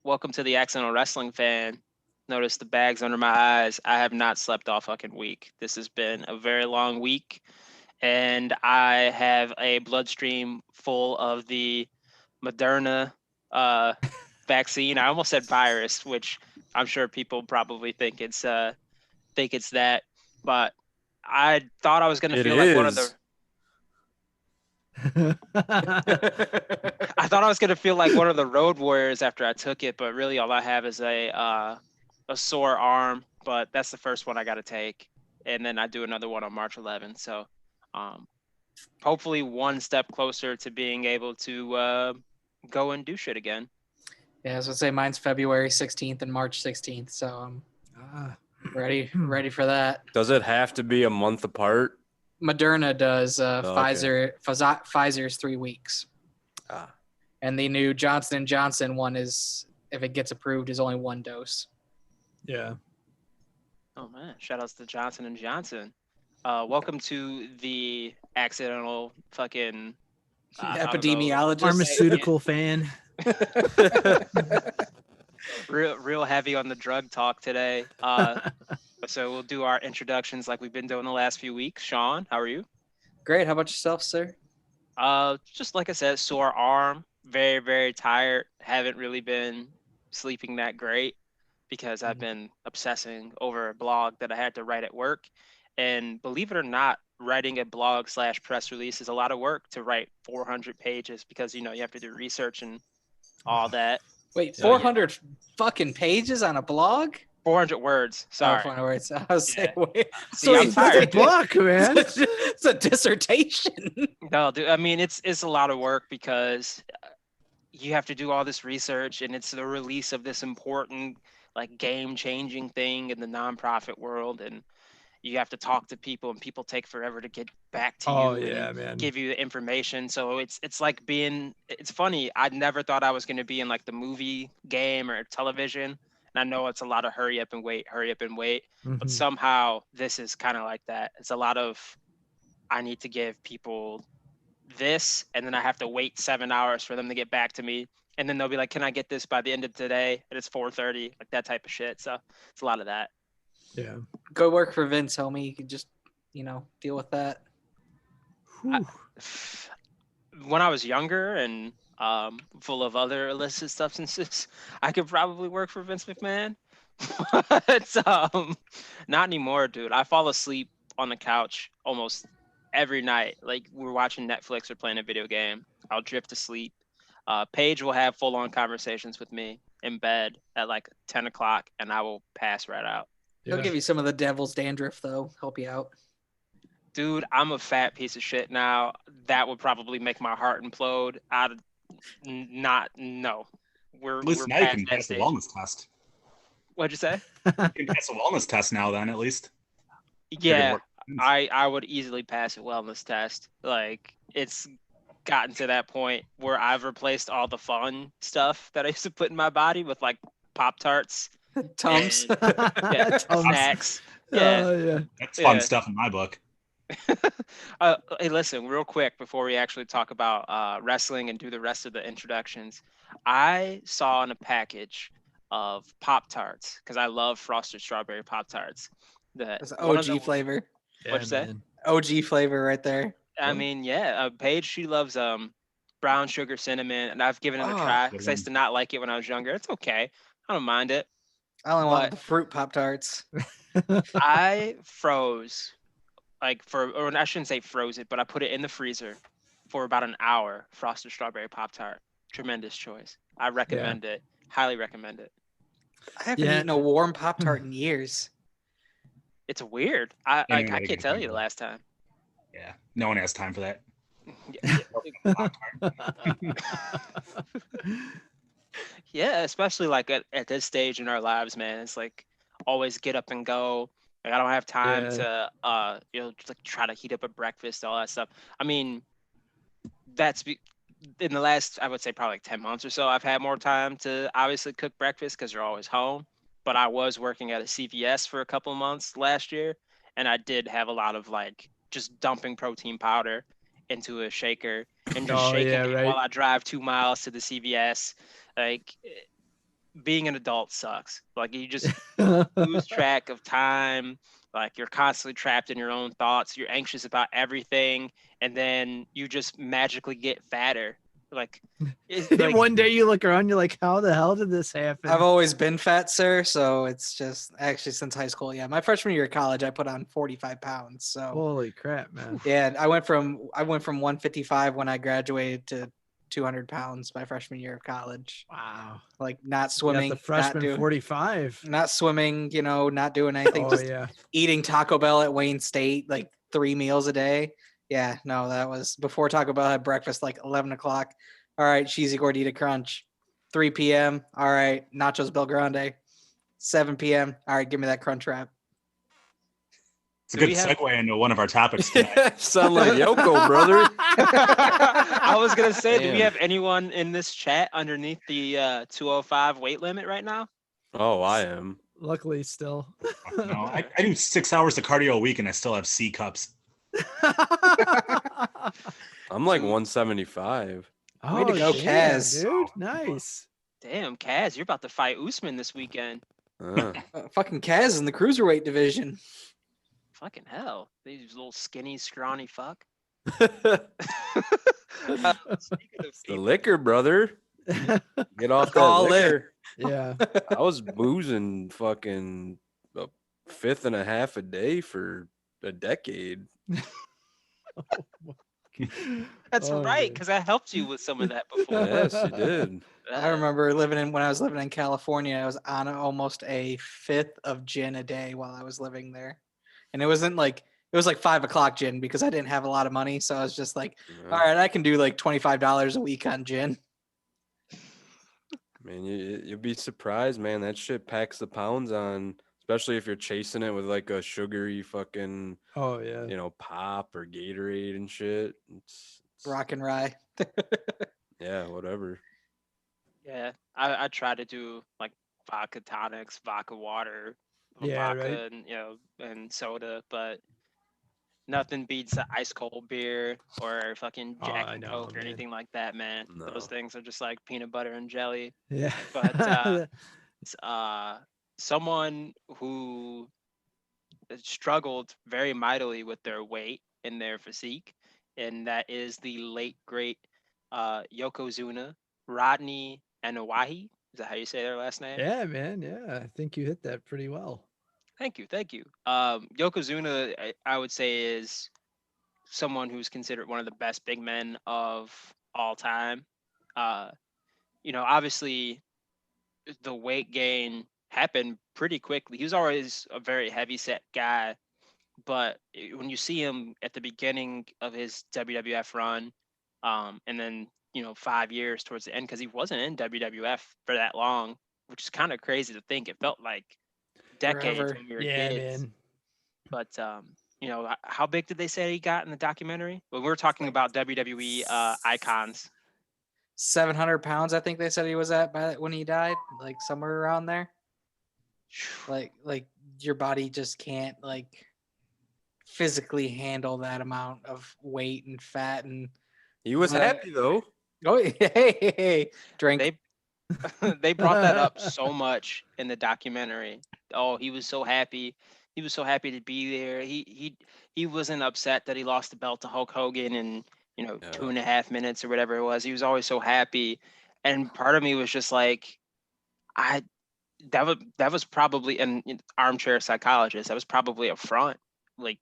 welcome to the Accidental Wrestling Fan. Notice the bags under my eyes. I have not slept all fucking week. This has been a very long week, and I have a bloodstream full of the Moderna vaccine. I almost said virus, which I'm sure people probably think it's that, but I thought I was gonna feel like one of the. I thought I was gonna feel like one of the road warriors after I took it, but really all I have is a sore arm. But that's the first one I got to take, and then I do another one on March 11th. So, hopefully, one step closer to being able to go and do shit again. Yeah, I was gonna say mine's February 16th and March 16th, so I'm ready for that. Does it have to be a month apart? Moderna does. Okay. Pfizer's 3 weeks. And the new Johnson & Johnson one is, if it gets approved, is only 1 dose. Yeah. Oh man! Shout outs to Johnson & Johnson. Welcome to the accidental fucking Epidemiologist, Pharmaceutical fan. real heavy on the drug talk today. So we'll do our introductions like we've been doing the last few weeks. Shawn, how are you? Great. How about yourself, sir? Just like I said, sore arm, very, very tired. Haven't really been sleeping that great because I've been obsessing over a blog that I had to write at work. And believe it or not, writing a blog / press release is a lot of work to write 400 pages because, you have to do research and all that. Wait, 400 fucking pages on a blog? 400 words. Sorry. 400 words. I was saying, wait. See, I'm tired. That's a book, man. It's a dissertation. No, dude. I mean, it's a lot of work because you have to do all this research, and it's the release of this important, like, game-changing thing in the nonprofit world, and you have to talk to people, and people take forever to get back to you and give you the information. So it's like it's funny. I never thought I was going to be in like the movie game or television. And I know it's a lot of hurry up and wait. But somehow this is kind of like that. It's a lot of, I need to give people this, and then I have to wait 7 hours for them to get back to me. And then they'll be like, can I get this by the end of today? And it's 4:30, like that type of shit. So it's a lot of that. Yeah. Go work for Vince, homie. You can just, deal with that. When I was younger and full of other illicit substances, I could probably work for Vince McMahon. But not anymore, dude. I fall asleep on the couch almost every night. Like we're watching Netflix or playing a video game. I'll drift to sleep. Paige will have full-on conversations with me in bed at like 10 o'clock, and I will pass right out. He'll give you some of the devil's dandruff, though. Help you out. Dude, I'm a fat piece of shit now. That would probably make my heart implode. No. At least now you can pass the wellness test. What'd you say? You can pass a wellness test now then, at least. Yeah, I would easily pass a wellness test. Like, it's gotten to that point where I've replaced all the fun stuff that I used to put in my body with, like, Pop-Tarts. Tums. Snacks. Yeah. That's fun stuff in my book. Hey, listen, real quick before we actually talk about wrestling and do the rest of the introductions, I saw in a package of Pop-Tarts because I love frosted strawberry Pop-Tarts. That's OG flavor. What'd you say? OG flavor right there. I mean, yeah. Paige, she loves brown sugar cinnamon, and I've given it a try because I used to not like it when I was younger. It's okay. I don't mind it. I only want the fruit Pop-Tarts. I froze, or I shouldn't say froze it, but I put it in the freezer for about an hour. Frosted strawberry Pop-Tart. Tremendous choice. I recommend it. Highly recommend it. I haven't eaten a warm Pop-Tart in years. It's weird. I can't tell you the last time. Yeah, no one has time for that. Yeah, especially like at this stage in our lives, man. It's like always get up and go. Like I don't have time to just like try to heat up a breakfast, all that stuff. I mean, in the last, I would say probably like 10 months or so, I've had more time to obviously cook breakfast because you're always home. But I was working at a CVS for a couple of months last year, and I did have a lot of like just dumping protein powder into a shaker and just shaking it while I drive 2 miles to the CVS. Like, being an adult sucks. Like you just lose track of time. Like you're constantly trapped in your own thoughts. You're anxious about everything, and then you just magically get fatter. Like, One day you look around, you're like, how the hell did this happen? I've always been fat, sir. So it's just actually since high school. Yeah, my freshman year of college, I put on 45 pounds. So Holy crap, man. yeah, I went from 155 when I graduated to 200 pounds my freshman year of college. Wow. Like not You swimming, got the freshman not 45. not swimming, not doing anything, Oh, just yeah. eating Taco Bell at Wayne State, like 3 meals a day. Yeah, no, that was before Taco Bell had breakfast, like 11 o'clock. All right, cheesy gordita crunch. 3 p.m. All right, nachos Bel Grande. 7 p.m. All right, give me that crunch wrap. It's a good segue into one of our topics tonight. Sound like Yoko, brother. I was gonna say, do we Damn. have anyone in this chat underneath the 205 weight limit right now? Oh, I am. Luckily, still. No, I do 6 hours of cardio a week and I still have C cups. I'm like 175. Way to go, damn, Kaz. dude. Nice. Damn, Kaz, you're about to fight Usman this weekend. Fucking Kaz in the cruiserweight division. Fucking hell, these little skinny, scrawny fuck. It's the liquor, brother. Get off that All liquor. Yeah. I was boozing fucking a fifth and a half a day for a decade. That's Oh, right, man. because I helped you with some of that before. Yes, you did. I remember when I was living in California, I was on almost a fifth of gin a day while I was living there. And it was like 5 o'clock gin because I didn't have a lot of money. So I was just like, all right, I can do like $25 a week on gin. Man, you'll be surprised, man. That shit packs the pounds on, especially if you're chasing it with like a sugary fucking, Oh, yeah. pop or Gatorade and shit. It's Rock and rye. yeah, whatever. Yeah, I try to do like vodka tonics, vodka water, Yeah, vodka, right. and and soda, but nothing beats the ice cold beer or fucking Oh, Jack I and know, Coke or man. anything like that, man. Those No. things are just like peanut butter and jelly. Yeah. But someone who struggled very mightily with their weight and their physique, and that is the late great Yokozuna, Rodney Anawahi. Is that how you say their last name? Yeah, man. Yeah. I think you hit that pretty well. Thank you. Yokozuna, I would say, is someone who's considered one of the best big men of all time. Obviously, the weight gain happened pretty quickly. He was always a very heavy set guy, but when you see him at the beginning of his WWF run, and then 5 years towards the end, because he wasn't in WWF for that long, which is kind of crazy to think. It felt like decades Forever. when we were Yeah, kids. man. But how big did they say he got in the documentary? Well, we were talking about WWE Icons. 700 pounds, I think they said he was at when he died, like somewhere around there. Like your body just can't like physically handle that amount of weight and fat. And He was happy though. oh, hey, drink. They brought that up so much in the documentary. Oh, he was so happy. He was so happy to be there. He wasn't upset that he lost the belt to Hulk Hogan in 2.5 minutes or whatever it was. He was always so happy, and part of me was just like, that was probably an armchair psychologist. That was probably a front. Like,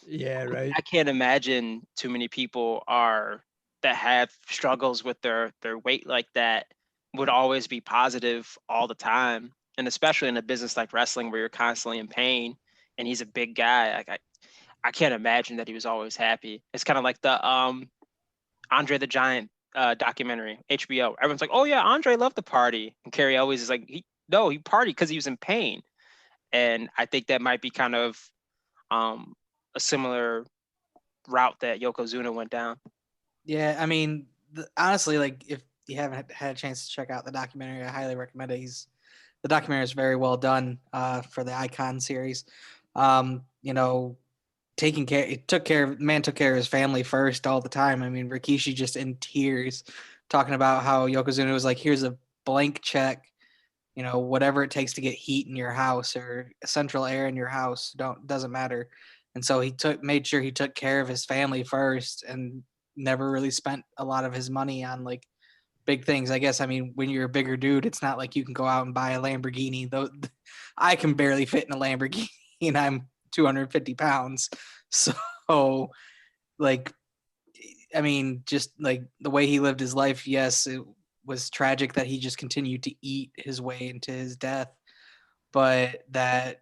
Yeah, right. I can't imagine too many people that have struggles with their weight like that would always be positive all the time, and especially in a business like wrestling where you're constantly in pain. And he's a big guy. Like I can't imagine that he was always happy. It's kind of like the Andre the Giant documentary, HBO. Everyone's like, "Oh yeah, Andre loved the party," and Carrie always is like, "He partied because he was in pain." And I think that might be kind of a similar route that Yokozuna went down. Yeah, I mean, honestly, like if you haven't had a chance to check out the documentary, I highly recommend it. The documentary is very well done for the Icon series. Taking care, took care of his family first all the time. I mean, Rikishi just in tears talking about how Yokozuna was like, here's a blank check whatever it takes to get heat in your house or central air in your house doesn't matter. And so he made sure he took care of his family first and never really spent a lot of his money on like big things. I guess, I mean, when you're a bigger dude, it's not like you can go out and buy a Lamborghini. Though I can barely fit in a Lamborghini and I'm 250 pounds. So like, I mean, just like the way he lived his life, yes, it was tragic that he just continued to eat his way into his death. But that,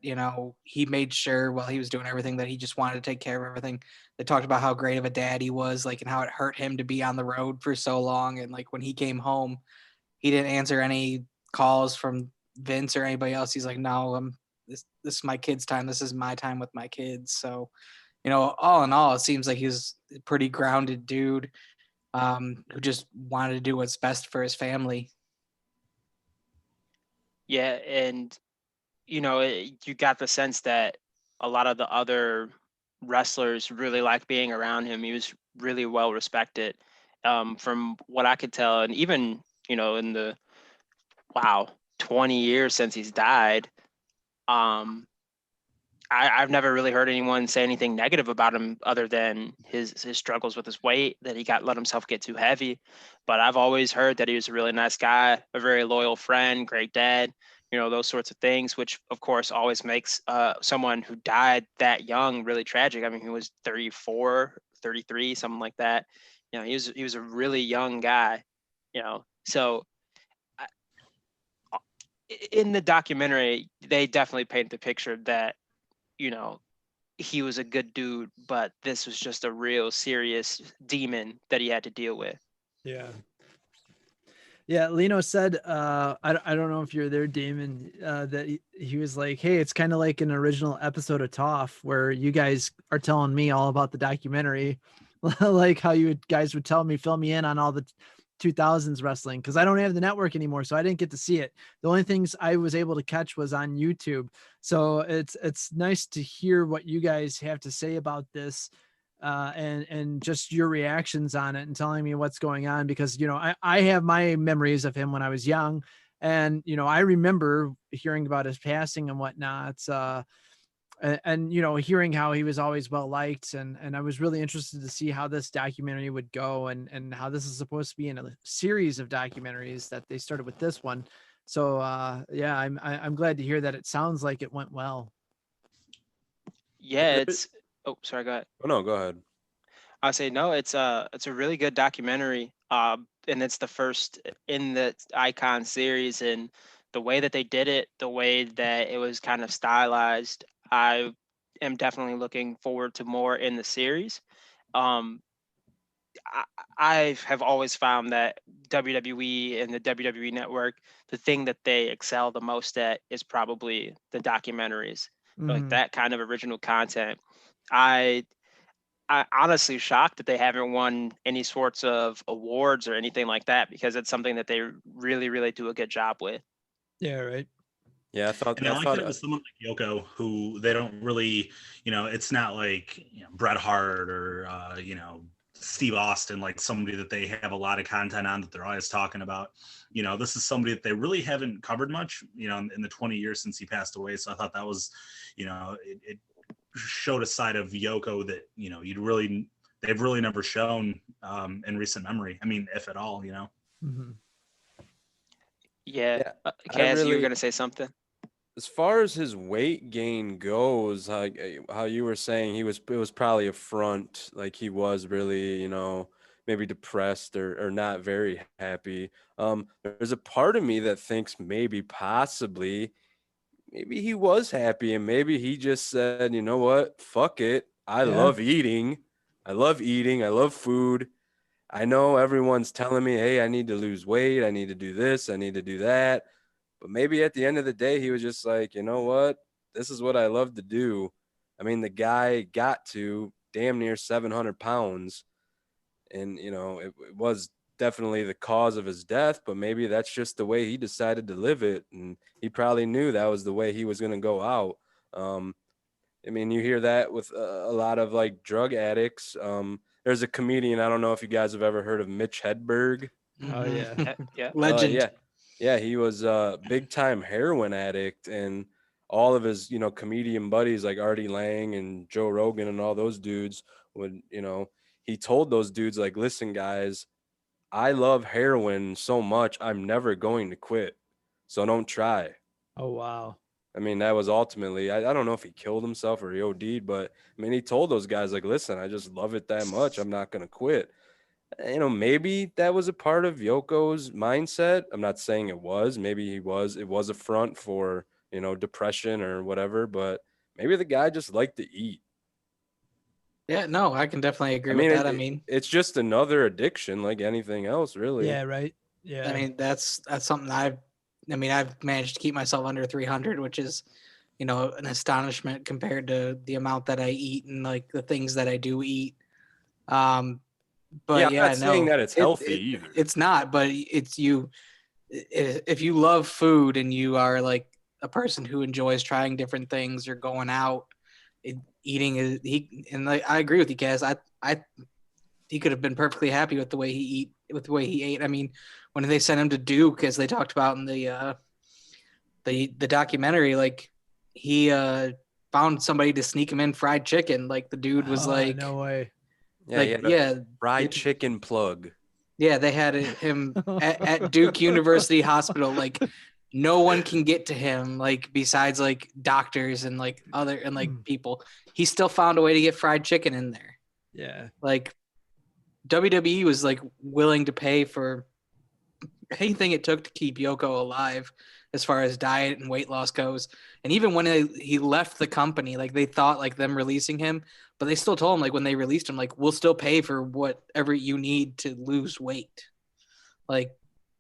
he made sure while he was doing everything that he just wanted to take care of everything. They talked about how great of a dad he was, like, and how it hurt him to be on the road for so long. And like when he came home, he didn't answer any calls from Vince or anybody else. He's like, no, this is my kids' time. This is my time with my kids. So, all in all, it seems like he's a pretty grounded dude who just wanted to do what's best for his family. Yeah, and you got the sense that a lot of the other wrestlers really liked being around him. He was really well respected, from what I could tell, and even in the 20 years since he's died, I've never really heard anyone say anything negative about him other than his struggles with his weight, that he let himself get too heavy. But I've always heard that he was a really nice guy, a very loyal friend, great dad, those sorts of things, which of course always makes someone who died that young really tragic. I mean, he was 34, 33, something like that. He was a really young guy, so in the documentary, they definitely paint the picture that, he was a good dude, but this was just a real serious demon that he had to deal with. Yeah. Yeah, Lino said, I don't know if you're there, Damon, that he was like, hey, it's kind of like an original episode of TAWF where you guys are telling me all about the documentary, like how you guys would tell me, fill me in on all the 2000s wrestling, because I don't have the network anymore, so I didn't get to see it. The only things I was able to catch was on YouTube. So it's nice to hear what you guys have to say about this. And just your reactions on it and telling me what's going on, because, I have my memories of him when I was young, and, I remember hearing about his passing and whatnot. And hearing how he was always well liked, and I was really interested to see how this documentary would go, and how this is supposed to be in a series of documentaries that they started with this one. So yeah, I'm glad to hear that it sounds like it went well. Yeah, sorry, go ahead. Oh no, go ahead. I say no, it's a really good documentary, and it's the first in the Icon series, and the way that they did it, the way that it was kind of stylized, I am definitely looking forward to more in the series. I have always found that WWE and the WWE Network, the thing that they excel the most at is probably the documentaries, like that kind of original content. I honestly shocked that they haven't won any sorts of awards or anything like that, because it's something that they really, really do a good job with. Yeah, right. Yeah, I thought that it was someone like Yoko, who they don't really, it's not like Bret Hart or Steve Austin, like somebody that they have a lot of content on that they're always talking about. This is somebody that they really haven't covered much, in the 20 years since he passed away. So I thought that was, it showed a side of Yoko that they've really never shown in recent memory. I mean, if at all, Mm-hmm. Yeah, Kaz, you were gonna say something. As far as his weight gain goes, how you were saying it was probably a front, like he was really, maybe depressed or not very happy. There's a part of me that thinks maybe he was happy, and maybe he just said, you know what, fuck it. I love eating. I love food. I know everyone's telling me, hey, I need to lose weight. I need to do this. I need to do that. But maybe at the end of the day, he was just like, you know what? This is what I love to do. I mean, the guy got to damn near 700 pounds. And, it was definitely the cause of his death, but maybe that's just the way he decided to live it. And he probably knew that was the way he was going to go out. I mean, you hear that with a lot of like drug addicts. There's a comedian. I don't know if you guys have ever heard of Mitch Hedberg. Oh yeah. Yeah. Legend. Yeah, he was a big time heroin addict, and all of his, comedian buddies like Artie Lang and Joe Rogan and all those dudes would, he told those dudes like, listen, guys, I love heroin so much, I'm never going to quit. So don't try. Oh wow. I mean, that was ultimately, I don't know if he killed himself or he OD'd, but I mean, he told those guys, like, listen, I just love it that much. I'm not going to quit. Maybe that was a part of Yoko's mindset. I'm not saying it was. Maybe it was a front for, depression or whatever, but maybe the guy just liked to eat. Yeah, no, I can definitely agree I mean, with that. I mean, it's just another addiction like anything else, really. Yeah, right. Yeah. I mean, that's something I've managed to keep myself under 300, which is, an astonishment compared to the amount that I eat and like the things that I do eat. But I'm not saying that it's healthy either. It's not, but it's if you love food and you are like a person who enjoys trying different things or going out, eating is I agree with you, Kaz. He could have been perfectly happy with the way he ate. I mean, when they sent him to Duke, as they talked about in the documentary, like he found somebody to sneak him in fried chicken. Like the dude was like, no way. Yeah, fried chicken plug. Yeah, they had him at Duke University Hospital. Like no one can get to him, like besides like doctors and like other and like people. He still found a way to get fried chicken in there. Yeah. Like WWE was like willing to pay for anything it took to keep Yoko alive as far as diet and weight loss goes. And even when he left the company, like they thought like them releasing him, but they still told him like when they released him, like we'll still pay for whatever you need to lose weight. Like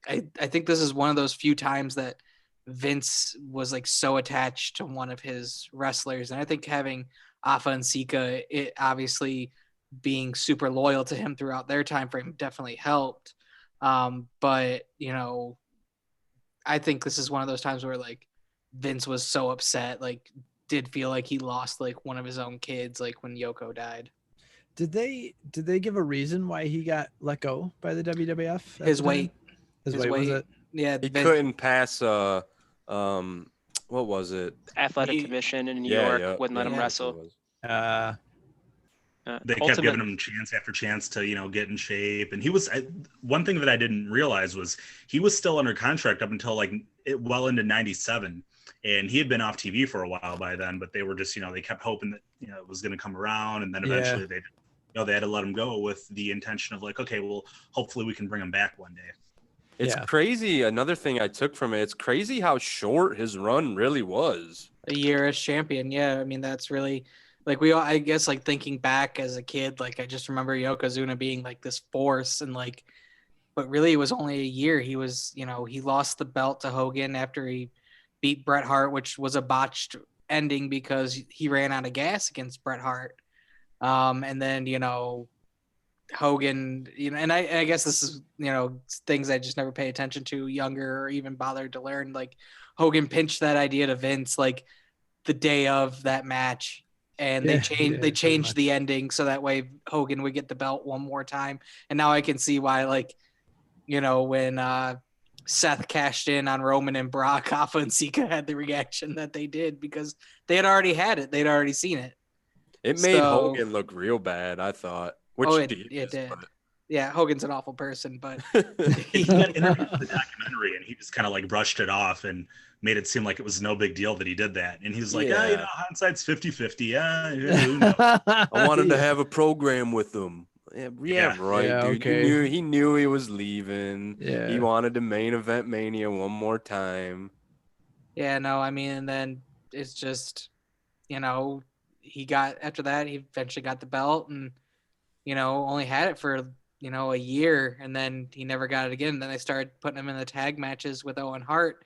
I think this is one of those few times that Vince was like so attached to one of his wrestlers. And I think having Afa and Sika, it obviously being super loyal to him throughout their time frame definitely helped. But I think this is one of those times where like Vince was so upset, like did feel like he lost like one of his own kids, like when Yoko died. Did they give a reason why he got let go by the WWF? His weight. His weight was it? Yeah, He couldn't pass what was it? Athletic commission in New York wouldn't let him wrestle. They kept giving him chance after chance to, get in shape. And he was one thing that I didn't realize was he was still under contract up until well into 97. And he had been off TV for a while by then, but they were just, they kept hoping that, it was going to come around. And then eventually they had to let him go with the intention of like, okay, well, hopefully we can bring him back one day. It's crazy. Another thing I took from it, it's crazy how short his run really was. A year as champion. Yeah. I mean, that's really like I guess like thinking back as a kid, like I just remember Yokozuna being like this force and like, but really it was only a year. He was, he lost the belt to Hogan after he beat Bret Hart, which was a botched ending because he ran out of gas against Bret Hart. And then, Hogan, and I guess this is, things I just never pay attention to younger or even bothered to learn. Like Hogan pinched that idea to Vince, like the day of that match. And they changed the ending so that way Hogan would get the belt one more time. And now I can see why, like, when Seth cashed in on Roman and Brock, Afa and Sika had the reaction that they did because they had already had it. They'd already seen it. It made Hogan look real bad, I thought. It did. But... Yeah, Hogan's an awful person, but he got interviewed for the documentary and he just kind of like brushed it off and made it seem like it was no big deal that he did that. And he was like, hindsight's 50-50. Yeah. I wanted to have a program with him. Yeah, right, dude. Okay. He knew he was leaving. Yeah. He wanted to main event Mania one more time. Yeah, no, I mean, and then it's just, he got, after that, he eventually got the belt and, only had it for, a year, and then he never got it again. Then they started putting him in the tag matches with Owen Hart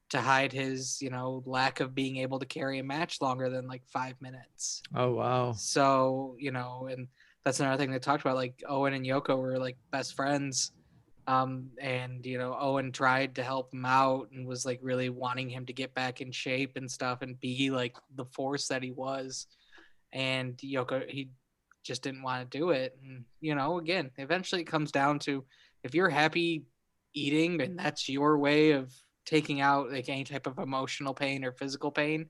to hide his, lack of being able to carry a match longer than like 5 minutes. Oh, wow. So, and that's another thing they talked about. Like Owen and Yoko were like best friends. And, Owen tried to help him out and was like really wanting him to get back in shape and stuff and be like the force that he was. And Yoko, he just didn't want to do it. And, again, eventually it comes down to if you're happy eating and that's your way of taking out like any type of emotional pain or physical pain,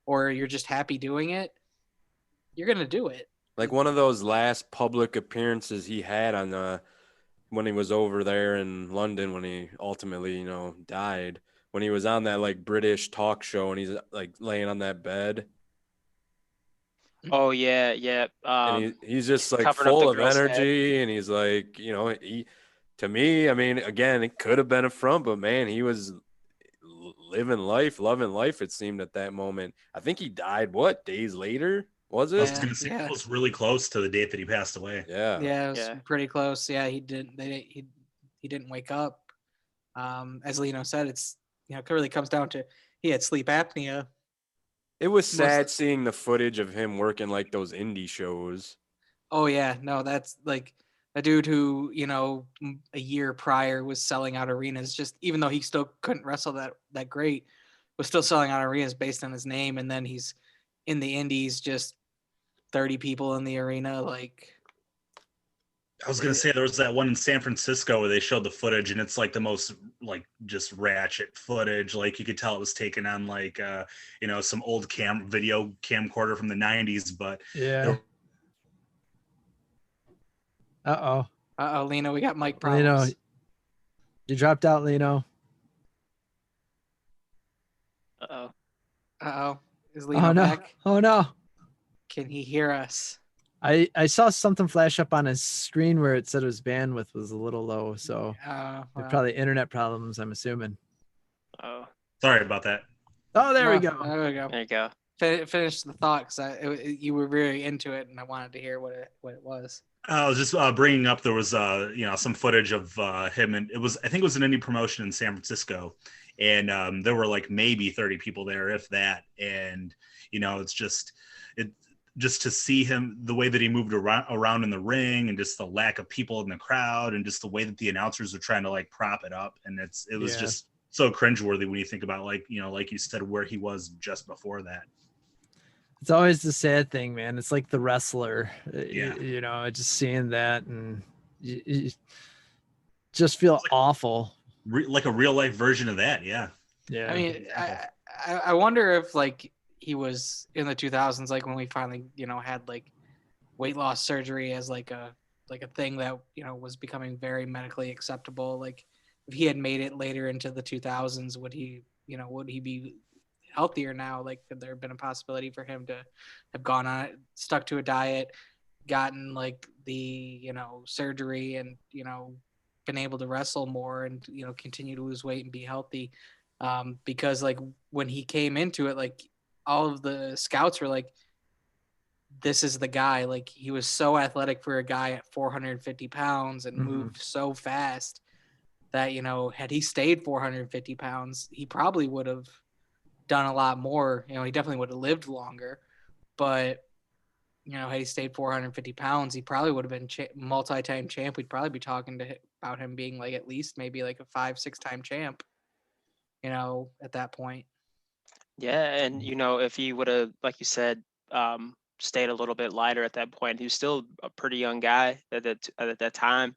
or you're just happy doing it, you're gonna do it. Like one of those last public appearances he had on when he was over there in London when he ultimately, you know, died. When he was on that like British talk show and he's like laying on that bed. Oh yeah, yeah. And he's just like covering up the full of girl's head. energy, and he's like, you know, to me, I mean, again, it could have been a front, but man, he was living life, loving life. It seemed at that moment. I think he died. What, days later? Was I was it? gonna say Yeah. it was really close to the date that he passed away. Yeah. Yeah, it was Yeah. pretty close. Yeah, he didn't. He didn't wake up. As Lino said, it's it really comes down to he had sleep apnea. It was Most sad of- seeing the footage of him working like those indie shows. Oh yeah, no, that's like a dude who a year prior was selling out arenas. Just even though he still couldn't wrestle that great, was still selling out arenas based on his name. And then he's in the indies, just 30 people in the arena. Like I was gonna say there was that one in San Francisco where they showed the footage, and it's like the most like just ratchet footage. Like you could tell it was taken on like some old video camcorder from the '90s. But Yeah. Lino, we got mic Lino, problems. you dropped out, Lino. Is Lino Oh no! back? Oh no! Can he hear us? I saw something flash up on his screen where it said his bandwidth was a little low, so Well, probably internet problems, I'm assuming. Oh, sorry about that. Oh, there we no, go. There we go. there you go. Finish the thought, because you were very into it, and I wanted to hear what it was. I was just bringing up there was some footage of him, and I think it was an indie promotion in San Francisco, and there were like maybe 30 people there, if that. And it's just to see him, the way that he moved around in the ring, and just the lack of people in the crowd, and just the way that the announcers are trying to like prop it up, and it was just so cringeworthy when you think about like you said, where he was just before that. It's always the sad thing, man. It's like the wrestler, Yeah. just seeing that, and you just feel awful. Like a real life version of that. Yeah. Yeah. I mean, I wonder if like he was in the 2000s, like when we finally had like weight loss surgery as like a thing that was becoming very medically acceptable. Like if he had made it later into the 2000s, would he be healthier now? Like could there have been a possibility for him to have gone on it, stuck to a diet, gotten like the surgery, and been able to wrestle more, and continue to lose weight and be healthy? Because like when he came into it, like all of the scouts were like, this is the guy. Like he was so athletic for a guy at 450 pounds and moved so fast that had he stayed 450 pounds, he probably would have done a lot more. He definitely would have lived longer, but had he stayed 450 pounds, he probably would have been multi-time champ. We'd probably be talking about him being like at least maybe like a 5-6 time champ, at that point. Yeah, and if he would have, like you said, stayed a little bit lighter at that point, he was still a pretty young guy at that time.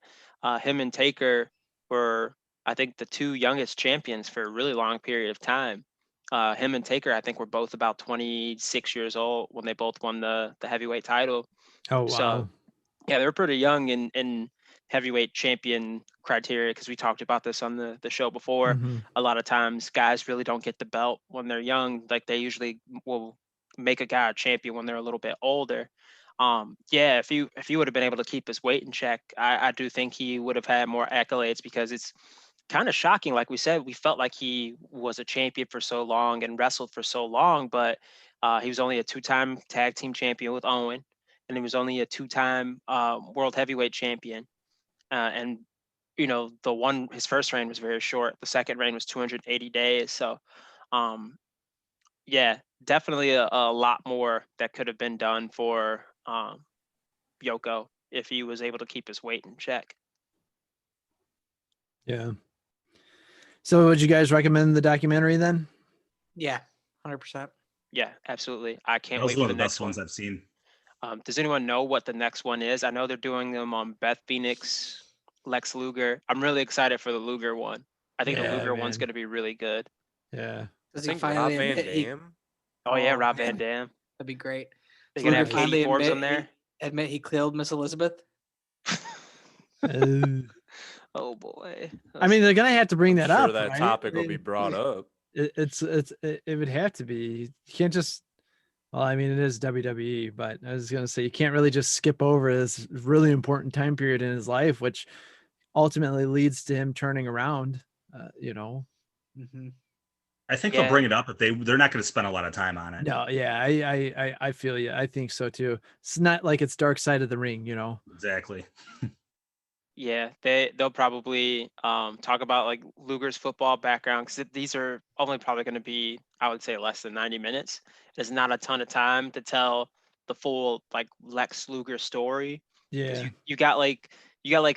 Him and Taker were, I think, the two youngest champions for a really long period of time. Him and Taker, I think, were both about 26 years old when they both won the heavyweight title. Oh wow. So yeah, they were pretty young in heavyweight champion criteria, because we talked about this on the show before. Mhm. A lot of times guys really don't get the belt when they're young. Like they usually will make a guy a champion when they're a little bit older. Yeah, if he would have been able to keep his weight in check, I do think he would have had more accolades, because it's kind of shocking. Like we said, we felt like he was a champion for so long and wrestled for so long, but he was only a 2-time tag team champion with Owen, and he was only a 2-time world heavyweight champion. And his first reign was very short. The second reign was 280 days. So yeah, definitely a lot more that could have been done for Yoko if he was able to keep his weight in check. Yeah. So would you guys recommend the documentary then? Yeah, 100%. Yeah, absolutely. I can't That was wait for one the of the next best one. ones I've seen. Does anyone know what the next one is? I know they're doing them on Beth Phoenix, Lex Luger. I'm really excited for the Luger one. I think the Yeah, Luger one's man. going to be really good. Yeah. I Does he think Rob finally Van admit he? Dam. Oh yeah, Oh, Rob man. Van Dam. That'd be great. They're Does going to Luger have Katie finally Forbes on admit there. admit he killed Miss Elizabeth? Uh, Oh boy. I mean, they're gonna have to bring I'm that sure up, that right? topic I will be mean, brought up. it would have to be. You can't just. Well, I mean, it is WWE, but I was gonna say you can't really just skip over this really important time period in his life, which ultimately leads to him turning around. You know. Mm-hmm. I think they'll Yeah. bring it up, but they're not going to spend a lot of time on it. No, yeah, I feel you. I think so too. It's not like it's Dark Side of the Ring, you know. Exactly. Yeah, they'll probably talk about like Luger's football background because these are only probably going to be, I would say, less than 90 minutes. There's not a ton of time to tell the full like Lex Luger story because Yeah. you got like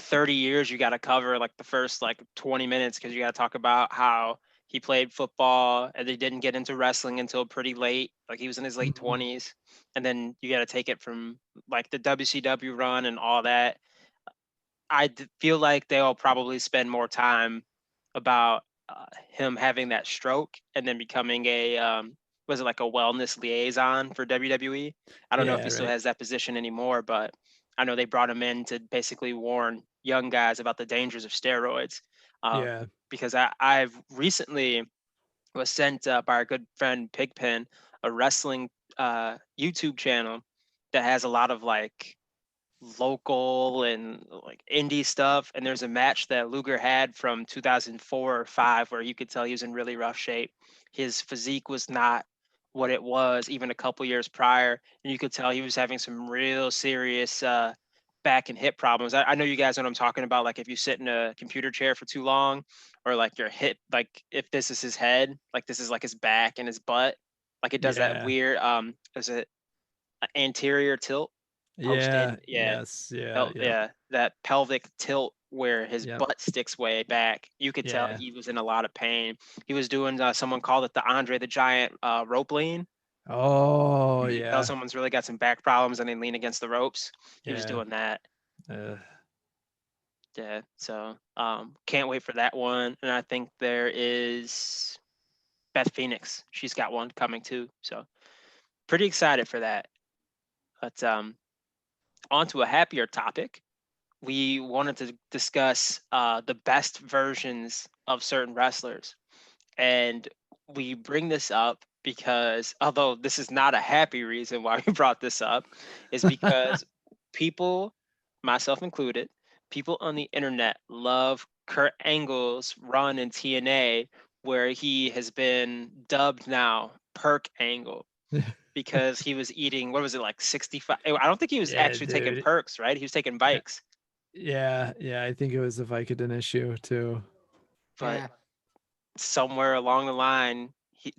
30 years you got to cover like the first like 20 minutes because you got to talk about how he played football and they didn't get into wrestling until pretty late, like he was in his late Mhm. 20s, and then you got to take it from like the WCW run and all that. Feel like they'll probably spend more time about him having that stroke and then becoming a was it like a wellness liaison for WWE? I don't know if Yeah, he still right. has that position anymore, but I know they brought him in to basically warn young guys about the dangers of steroids. Yeah. Because I've recently was sent by our good friend Pigpen a wrestling YouTube channel that has a lot of like local and like indie stuff. And there's a match that Luger had from 2004 or 5 where you could tell he was in really rough shape. His physique was not what it was even a couple years prior, and you could tell he was having some real serious back and hip problems. I know you guys know what I'm talking about. Like if you sit in a computer chair for too long, or like your hip, like if this is his head, like this is like his back and his butt, like it does that Yeah. weird is it anterior tilt? Yeah. Yeah, Yes. Yeah. Yeah. yeah, that pelvic tilt where his Yep. butt sticks way back. You could tell Yeah. he was in a lot of pain. He was doing someone called it the Andre the Giant rope lean. Oh You tell yeah. someone's really got some back problems and they lean against the ropes. He was Yeah. doing that. Uh, Yeah, so can't wait for that one. And I think there is Beth Phoenix. She's got one coming too. So pretty excited for that. But on to a happier topic. We wanted to discuss the best versions of certain wrestlers. And we bring this up because, although this is not a happy reason why we brought this up, is because people, myself included, people on the internet love Kurt Angle's run in TNA, where he has been dubbed now Perc Angle because he was eating, what was it, like 65? I don't think he was yeah, actually taking dude. perks, right? He was taking bikes. Yeah. Yeah. I think it was a Vicodin issue too. But Yeah. somewhere along the line,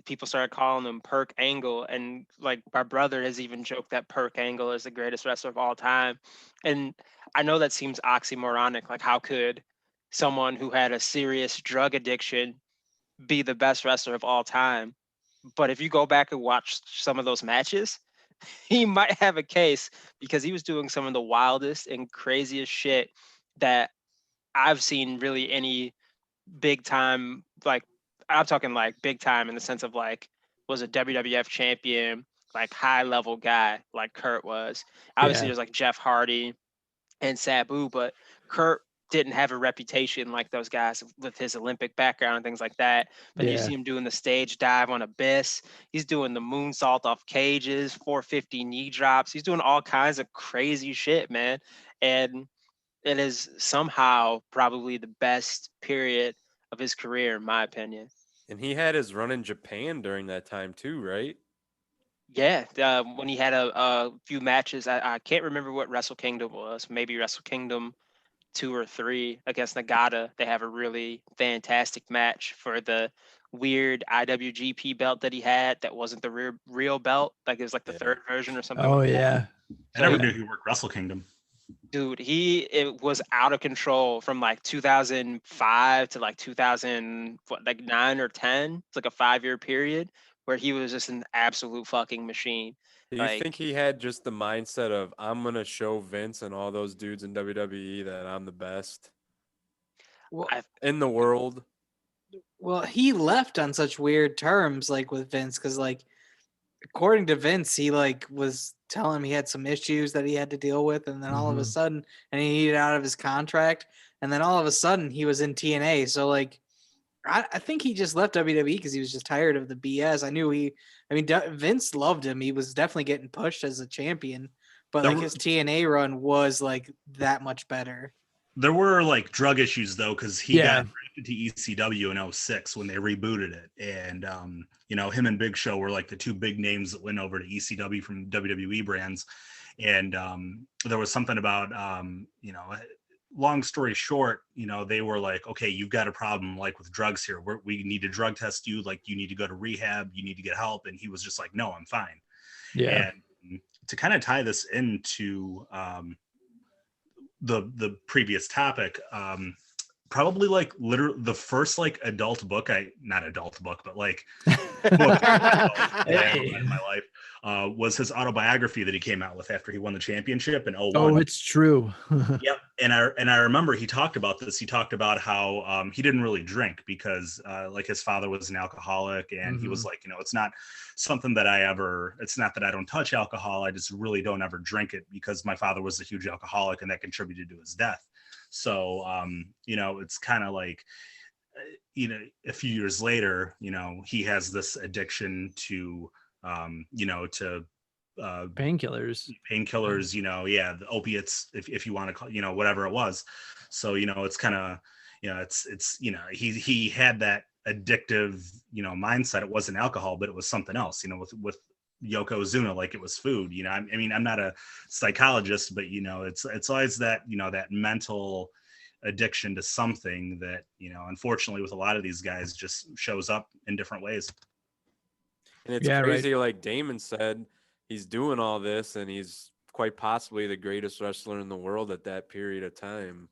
people started calling him Perc Angle, and like my brother has even joked that Perc Angle is the greatest wrestler of all time. And I know that seems oxymoronic. Like, how could someone who had a serious drug addiction be the best wrestler of all time? But if you go back and watch some of those matches, he might have a case because he was doing some of the wildest and craziest shit that I've seen really any big time, like I'm talking like big time in the sense of like was a WWF champion, like high level guy like Kurt was. Obviously Yeah. there's like Jeff Hardy and Sabu, but Kurt didn't have a reputation like those guys with his Olympic background and things like that. But you Yeah. see him doing the stage dive on Abyss. He's doing the moonsault off cages, 450 knee drops. He's doing all kinds of crazy shit, man. And it is somehow probably the best period of his career, in my opinion. And he had his run in Japan during that time too, right? Yeah, when he had a few matches, I can't remember what Wrestle Kingdom was. Maybe Wrestle Kingdom 2 or 3 against Nagata. They have a really fantastic match for the weird IWGP belt that he had that wasn't the real belt. Like it was like the Yeah. third version or something Oh like that. yeah. I So never he- knew he worked Wrestle Kingdom. Dude, it was out of control from like 2005 to like 2000, like 9 or 10. It's like a 5-year period where he was just an absolute fucking machine. Do you Like, think he had just the mindset of I'm gonna show Vince and all those dudes in WWE that I'm the best Well, I in the world? Well, he left on such weird terms, like with Vince, because like according to Vince, he like was telling him he had some issues that he had to deal with, and then all of a sudden, and he needed out of his contract, and then all of a sudden he was in TNA. So like, I think he just left WWE because he was just tired of the BS. Vince loved him. He was definitely getting pushed as a champion, but like his TNA run was like that much better. There were like drug issues though, because he got drafted to ECW in 06 when they rebooted it, and him and Big Show were like the two big names that went over to ECW from WWE brands, and there was something about long story short, they were like, okay, you've got a problem like with drugs here. We need to drug test you, like you need to go to rehab, you need to get help, and he was just like, no, I'm fine. Yeah. And to kind of tie this into the previous topic, probably like literally the first like adult book not adult book, but like book in my life was his autobiography that he came out with after he won the championship in 01. Oh, it's true. Yep. And I remember he talked about this. He talked about how he didn't really drink because like his father was an alcoholic, and he was like, it's not something that it's not that I don't touch alcohol. I just really don't ever drink it because my father was a huge alcoholic, and that contributed to his death. So, it's kind of like, a few years later, he has this addiction to, to painkillers, the opiates, if you want to call, whatever it was. So, it's kind of, he had that addictive, mindset. It wasn't alcohol, but it was something else, with Yokozuna, like it was food. I'm not a psychologist, but it's always that that mental addiction to something that unfortunately with a lot of these guys just shows up in different ways. And it's crazy, like Damon said, he's doing all this, and he's quite possibly the greatest wrestler in the world at that period of time.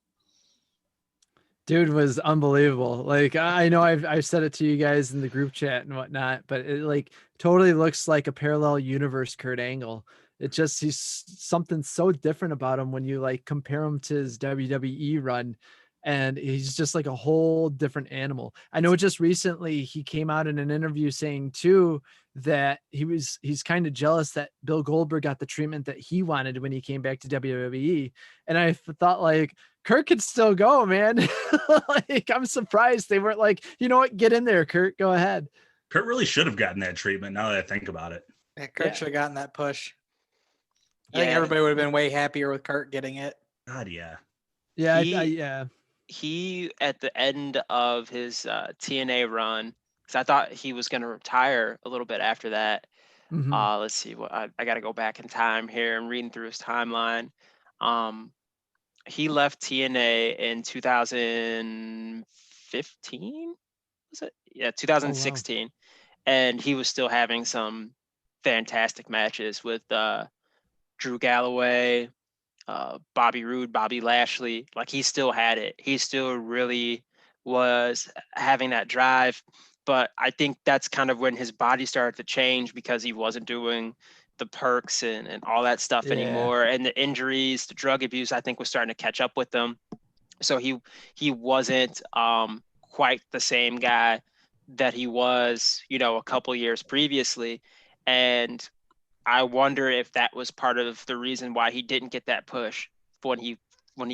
Dude was unbelievable. Like, I know I've said it to you guys in the group chat and whatnot, but it like totally looks like a parallel universe Perc Angle. It just, he's something so different about him when you like compare him to his WWE run, and he's just like a whole different animal. I know just recently he came out in an interview saying too that he's kind of jealous that Bill Goldberg got the treatment that he wanted when he came back to WWE. And I thought like, Perc could still go, man. Like, I'm surprised they weren't like, you know what, get in there, Perc, go ahead. Perc really should have gotten that treatment now that I think about it. Yeah, Perc should have gotten that push. I think everybody would have been way happier with Perc getting it. God, yeah. Yeah, yeah. He, at the end of his TNA run, because I thought he was going to retire a little bit after that. Let's see, what I got to go back in time here. I'm reading through his timeline. He left TNA in 2015. Was it? Yeah, 2016. Oh, wow. And he was still having some fantastic matches with Drew Galloway, Bobby Roode, Bobby Lashley. Like, he still had it. He still really was having that drive. But I think that's kind of when his body started to change, because he wasn't doing the perks and all that stuff anymore. And the injuries, the drug abuse, I think was starting to catch up with him. So he wasn't quite the same guy that he was, a couple years previously. And I wonder if that was part of the reason why he didn't get that push when he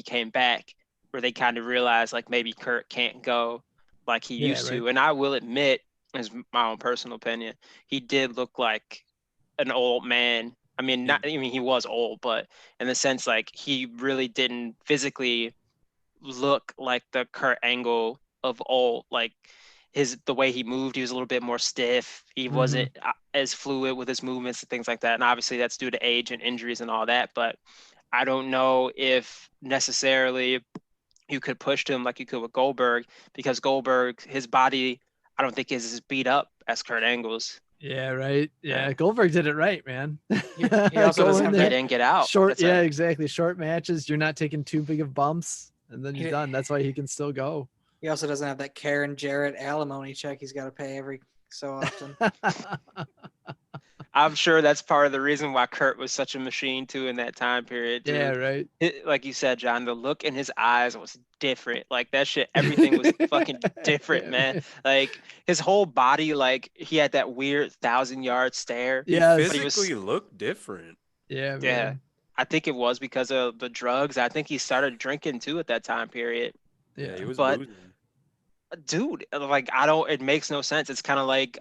came back, where they kind of realized like maybe Perc can't go like he used to. And I will admit, as my own personal opinion, he did look like an old man. He was old, but in the sense like he really didn't physically look like the Perc Angle of old. Like the way he moved, he was a little bit more stiff. He wasn't as fluid with his movements and things like that. And obviously that's due to age and injuries and all that. But I don't know if necessarily you could push him like you could with Goldberg, because Goldberg, his body, I don't think is as beat up as Perc Angle's. Yeah, right. Yeah, Goldberg did it right, man. He also doesn't get in, get out. Short, exactly. Short matches. You're not taking too big of bumps, and then you're done. That's why he can still go. He also doesn't have that Karen Jarrett alimony check he's got to pay every so often. I'm sure that's part of the reason why Kurt was such a machine too in that time period. Dude. Yeah, right. Like you said, John, the look in his eyes was different. Like that shit, everything was fucking different, Yeah, man. Like his whole body, like he had that weird 1,000-yard stare. He Yeah, physically looked different. Yeah, Yeah. man. I think it was because of the drugs. I think he started drinking too at that time period. Yeah, he was But boozing. dude, like it makes no sense. It's kind of like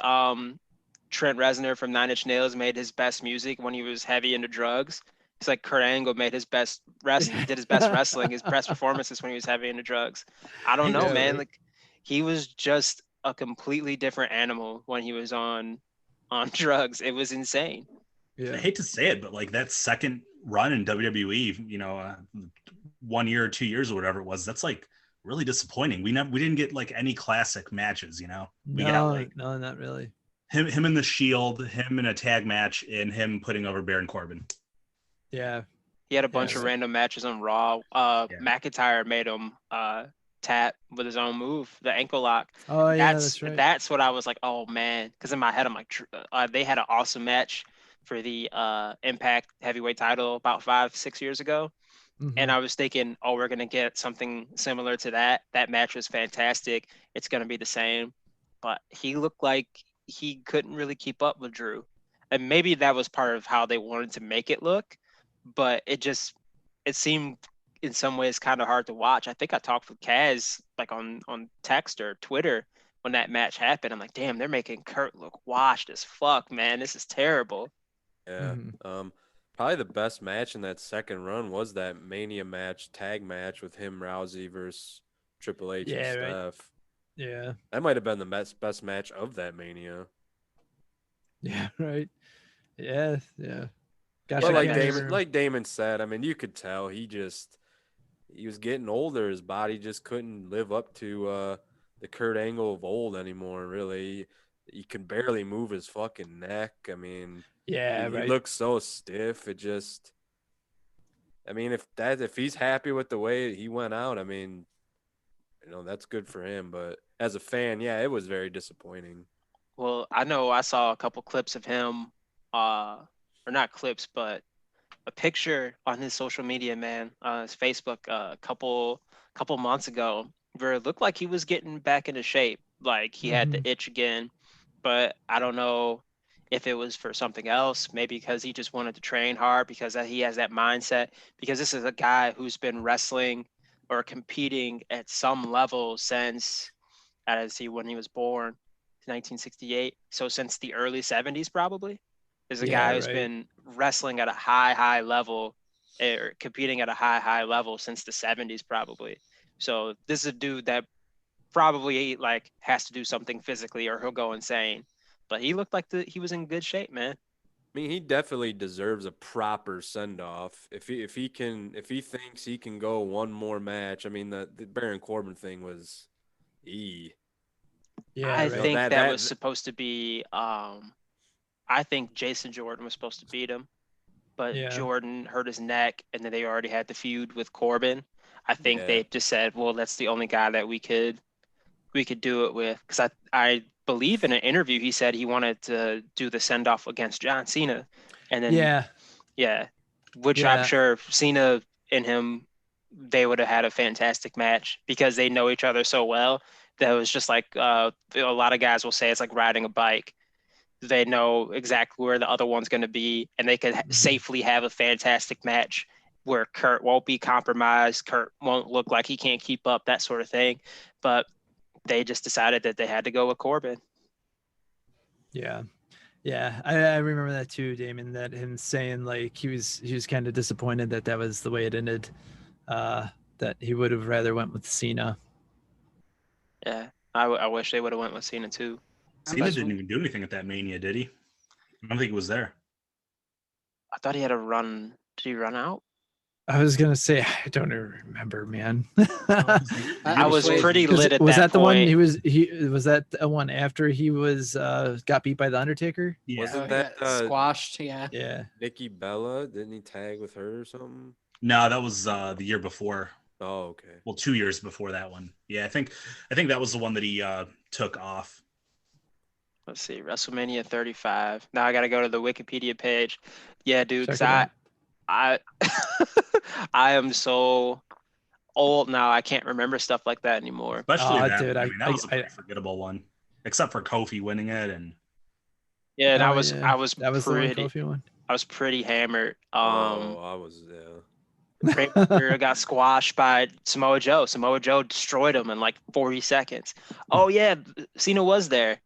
Trent Reznor from Nine Inch Nails made his best music when he was heavy into drugs. It's like Kurt Angle made his best did his best wrestling, his best performances when he was heavy into drugs. I don't know, Yeah, man. right. Like he was just a completely different animal when he was on drugs. It was insane. I Yeah. hate to say it, but like that second run in WWE, 1 year or 2 years or whatever it was, that's like really disappointing. We didn't get like any classic matches, We got like No, not really. him in the Shield, him in a tag match, and him putting over Baron Corbin. Yeah. He had a bunch of right. random matches on Raw. McIntyre made him tap with his own move, the ankle lock. Oh yeah, that's right. That's what I was like, oh man, because in my head I'm like, they had an awesome match for the Impact Heavyweight title about 5-6 years ago, and I was thinking, oh, we're gonna get something similar to that. That match was fantastic. It's gonna be the same, but he looked like he couldn't really keep up with Drew, and maybe that was part of how they wanted to make it look, but it seemed in some ways kind of hard to watch. I think I talked with Kaz like on text or Twitter when that match happened. I'm like, damn, they're making Kurt look washed as fuck, man. This is terrible. Yeah. Probably the best match in that second run was that Mania match, tag match with him, Rousey versus Triple H and Yeah, right. Steph. Yeah. That might have been the best match of that Mania. Yeah, right. Yeah, yeah. Gosh, But I can't remember. like Damon said, I mean, you could tell he was getting older. His body just couldn't live up to the Kurt Angle of old anymore, really. He can barely move his fucking neck. I mean, Yeah, he right. looks so stiff. It just, I mean, if he's happy with the way he went out, I mean, that's good for him. But as a fan, yeah, it was very disappointing. Well, I know I saw a couple clips of him, or not clips, but a picture on his social media, man, his Facebook, a couple months ago, where it looked like he was getting back into shape. Like he had the itch again, but I don't know if it was for something else. Maybe because he just wanted to train hard because he has that mindset. Because this is a guy who's been wrestling or competing at some level since, as when he was born, 1968. So since the early 70s, probably. There's a guy who's been wrestling at a high level, or competing at a high level since the 70s, probably. So this is a dude that probably like has to do something physically or he'll go insane. But he looked like he was in good shape, man. I mean, he definitely deserves a proper send off. If he thinks he can go one more match. I mean, the Baron Corbin thing was Yeah, I right. think that was supposed to be I think Jason Jordan was supposed to beat him, but Jordan hurt his neck, and then they already had the feud with Corbin. I think they just said, well, that's the only guy that we could do it with, because I believe in an interview he said he wanted to do the send off against John Cena, and then which I'm sure Cena and him, they would have had a fantastic match because they know each other so well. That was just like a lot of guys will say it's like riding a bike. They know exactly where the other one's going to be, and they could safely have a fantastic match where Kurt won't be compromised. Kurt won't look like he can't keep up, that sort of thing. But they just decided that they had to go with Corbin. Yeah. Yeah. I remember that too, Damon, that him saying like he was kind of disappointed that was the way it ended. That he would have rather went with Cena. Yeah. I wish they would have went with Cena too. Cena didn't even do anything at that Mania, did he? I don't think he was there. I thought he had a run. Did he run out? I was gonna say I don't even remember, man. I was pretty lit at that point. Was that the one was that the one after he was got beat by the Undertaker? Yeah. Wasn't that squashed? Yeah. Yeah. Nikki Bella? Didn't he tag with her or something? No, that was the year before. Oh, okay. Well, 2 years before that one. Yeah, I think that was the one that he took off. Let's see, WrestleMania 35. Now I got to go to the Wikipedia page. Yeah, dude, Check because it out. I I am so old now. I can't remember stuff like that anymore. Especially Oh, that dude, one. I I- mean, that I- was a pretty forgettable one, except for Kofi winning it. And Yeah, and Oh, I was yeah. I was That was the one pretty Kofi one. I was pretty hammered. Oh, I was Rey Mysterio got squashed by Samoa Joe. Samoa Joe destroyed him in like 40 seconds. Oh yeah, Cena was there.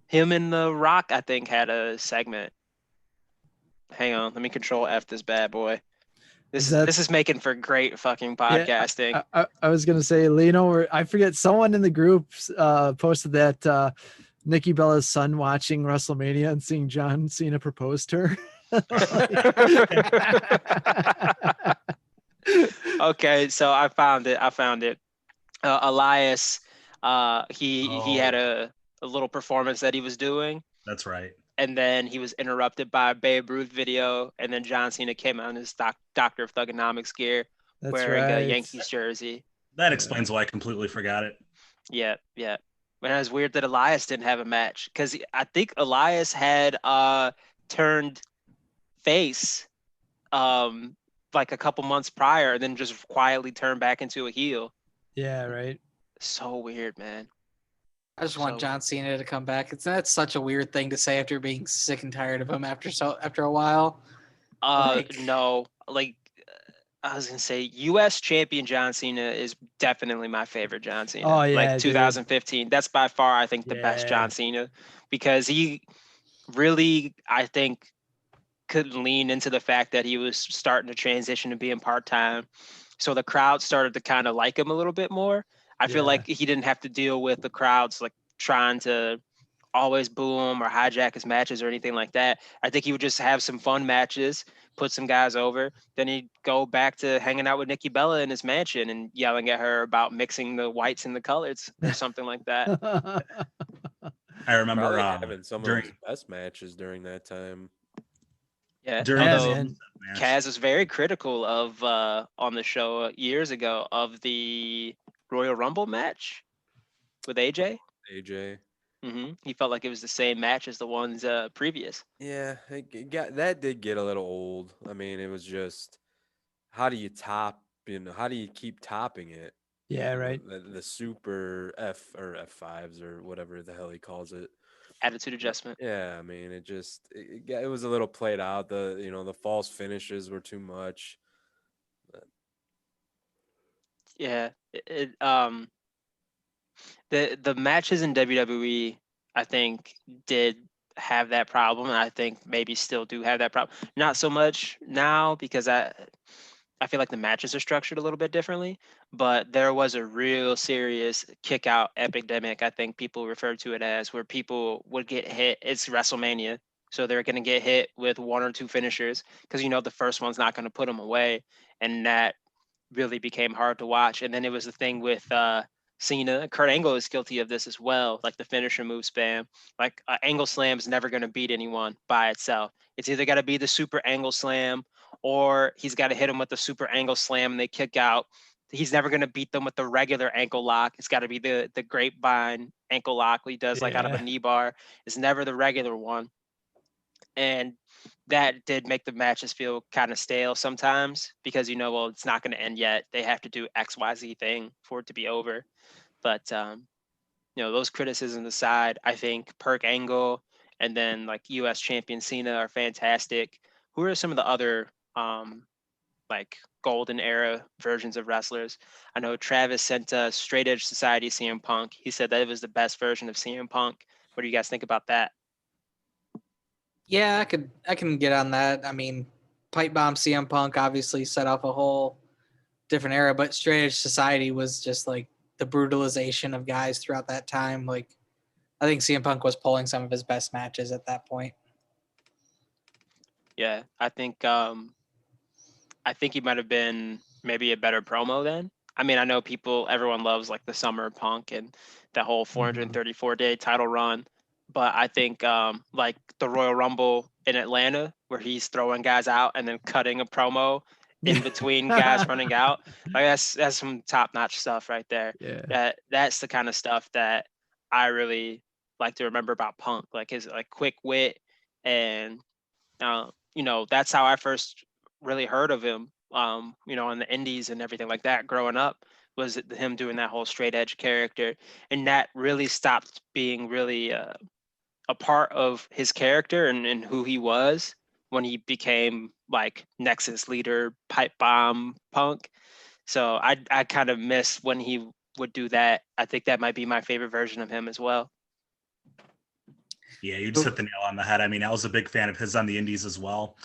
Him and The Rock, I think, had a segment. Hang on, let me control F this bad boy. Is This is making for great fucking podcasting. I was gonna say, Lino, or I forget, someone in the group posted that Nikki Bella's son watching WrestleMania and seeing John Cena propose to her. Okay, so I found it. Elias, he had a little performance that he was doing, that's right. and then he was interrupted by a Babe Ruth video, and then John Cena came out in his Doctor of Thugonomics gear, That's wearing right. a Yankees jersey. That explains why I completely forgot it. Yeah, yeah. And it was weird that Elias didn't have a match because I think Elias had turned face like a couple months prior, and then just quietly turned back into a heel. Yeah, right. So weird, man. I just want So- John Cena to come back. That's such a weird thing to say after being sick and tired of him after a while. No, like I was gonna say, U.S. champion John Cena is definitely my favorite John Cena. Oh, yeah, like dude. 2015. That's by far, I think, the best Yeah. John Cena, because he really, I think, could lean into the fact that he was starting to transition to being part-time, so the crowd started to kind of like him a little bit more. I feel Yeah. like he didn't have to deal with the crowds like trying to always boo him or hijack his matches or anything like that. I think he would just have some fun matches, put some guys over. Then he'd go back to hanging out with Nikki Bella in his mansion and yelling at her about mixing the whites and the colors or something like that. I remember probably having some of during his best matches during that time. Yeah. during Yeah, Although man. match. Kaz was very critical of on the show years ago of the Royal Rumble match with AJ. AJ. He felt like it was the same match as the ones previous. Yeah, that did get a little old. I mean, it was just how do you top, how do you keep topping it? Yeah, right. The super F or F5s or whatever the hell he calls it. Attitude adjustment. Yeah, I mean, it was a little played out. The false finishes were too much. Yeah. The matches in WWE, I think, did have that problem, and I think maybe still do have that problem. Not so much now because I feel like the matches are structured a little bit differently, but there was a real serious kick out epidemic, I think people refer to it as, where people would get hit. It's WrestleMania, so they're going to get hit with one or two finishers because the first one's not going to put them away, and that really became hard to watch. And then it was the thing with Cena. Kurt Angle is guilty of this as well, like the finisher move spam. Like Angle Slam is never going to beat anyone by itself. It's either got to be the super Angle Slam, or he's got to hit him with the super Angle Slam and they kick out. He's never going to beat them with the regular ankle lock. It's got to be the grapevine ankle lock he does like out of a Yeah. knee bar. It's never the regular one. And that did make the matches feel kind of stale sometimes because well, it's not going to end yet. They have to do XYZ thing for it to be over. But those criticisms aside, I think Perc Angle and then like U.S. champion Cena are fantastic. Who are some of the other like golden era versions of wrestlers? I know Travis sent us Straight Edge Society CM Punk. He said that it was the best version of CM Punk. What do you guys think about that? Yeah, I can get on that. I mean, Pipe Bomb CM Punk obviously set off a whole different era, but Straight Edge Society was just like the brutalization of guys throughout that time. Like, I think CM Punk was pulling some of his best matches at that point. Yeah, I think he might have been maybe a better promo then. I mean, I know everyone loves like the Summer Punk and the whole 434-day title run, but I think like the Royal Rumble in Atlanta where he's throwing guys out and then cutting a promo in between guys running out, like that's some top-notch stuff right there. Yeah. That's the kind of stuff that I really like to remember about Punk, like his like quick wit, and you know, that's how I first really heard of him. You know, on the indies and everything like that growing up, was him doing that whole straight edge character, and that really stopped being really a part of his character and who he was when he became like Nexus leader, pipe bomb Punk. So I kind of miss when he would do that. I think that might be my favorite version of him as well. Yeah, you just hit the nail on the head. I mean, I was a big fan of his on the indies as well.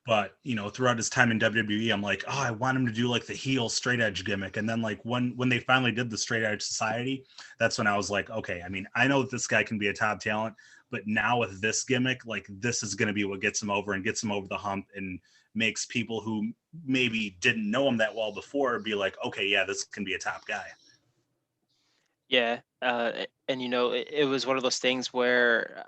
But, you know, throughout his time in WWE, I'm like, oh, I want him to do like the heel straight edge gimmick. And then like when they finally did the straight edge society, that's when I was like, okay, I mean, I know that this guy can be a top talent, but now with this gimmick, like this is going to be what gets him over and gets him over the hump and makes people who maybe didn't know him that well before be like, okay, yeah, this can be a top guy. Yeah. And, you know, it was one of those things where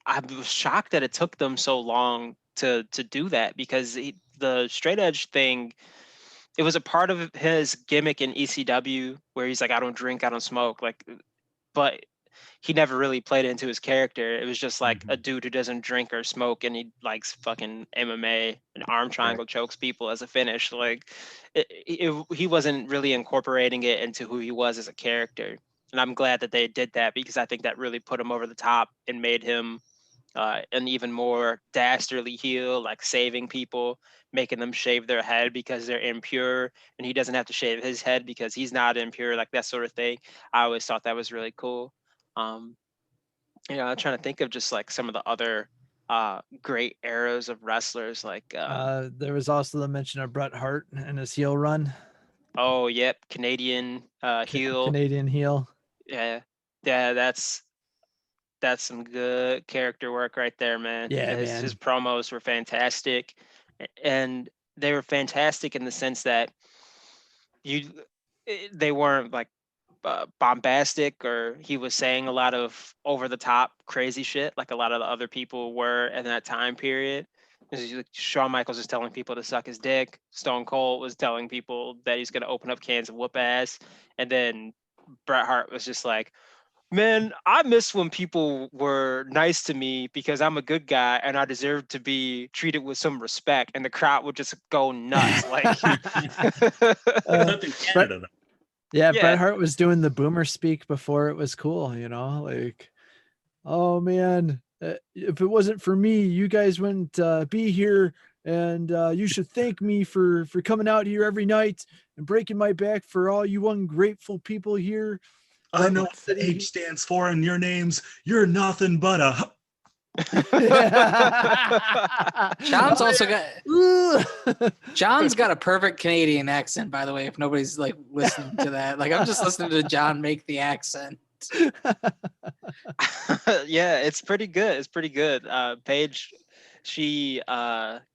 I was shocked that it took them so long to do that, because the straight edge thing, it was a part of his gimmick in ECW where he's like, I don't drink, I don't smoke, like, but he never really played it into his character. It was just like a dude who doesn't drink or smoke and he likes fucking MMA and arm triangle chokes people as a finish. Like he wasn't really incorporating it into who he was as a character. And I'm glad that they did that, because I think that really put him over the top and made him an even more dastardly heel, like saving people, making them shave their head because they're impure, and he doesn't have to shave his head because he's not impure, like that sort of thing. I always thought that was really cool. You know, I'm trying to think of just like some of the other great eras of wrestlers, like There was also the mention of Bret Hart and his heel run. oh yep, Canadian heel. Canadian heel. Yeah, that's some good character work right there, man. Yeah, His promos were fantastic, and they were fantastic in the sense that they weren't like bombastic, or he was saying a lot of over the top crazy shit like a lot of the other people were in that time period. Shawn Michaels is telling people to suck his dick. Stone Cold was telling people that he's going to open up cans of whoop ass. And then Bret Hart was just like, man, I miss when people were nice to me because I'm a good guy and I deserve to be treated with some respect. And the crowd would just go nuts. Like, Except in Canada, though. Yeah, Bret Hart was doing the boomer speak before it was cool, you know, like, oh man, if it wasn't for me, you guys wouldn't be here, and you should thank me for coming out here every night and breaking my back for all you ungrateful people here. I know what the H stands for in your names. You're nothing but a... John's also John's got a perfect Canadian accent, by the way, if nobody's like listening to that. Like, I'm just listening to John make the accent. Yeah, it's pretty good. It's pretty good. Paige, she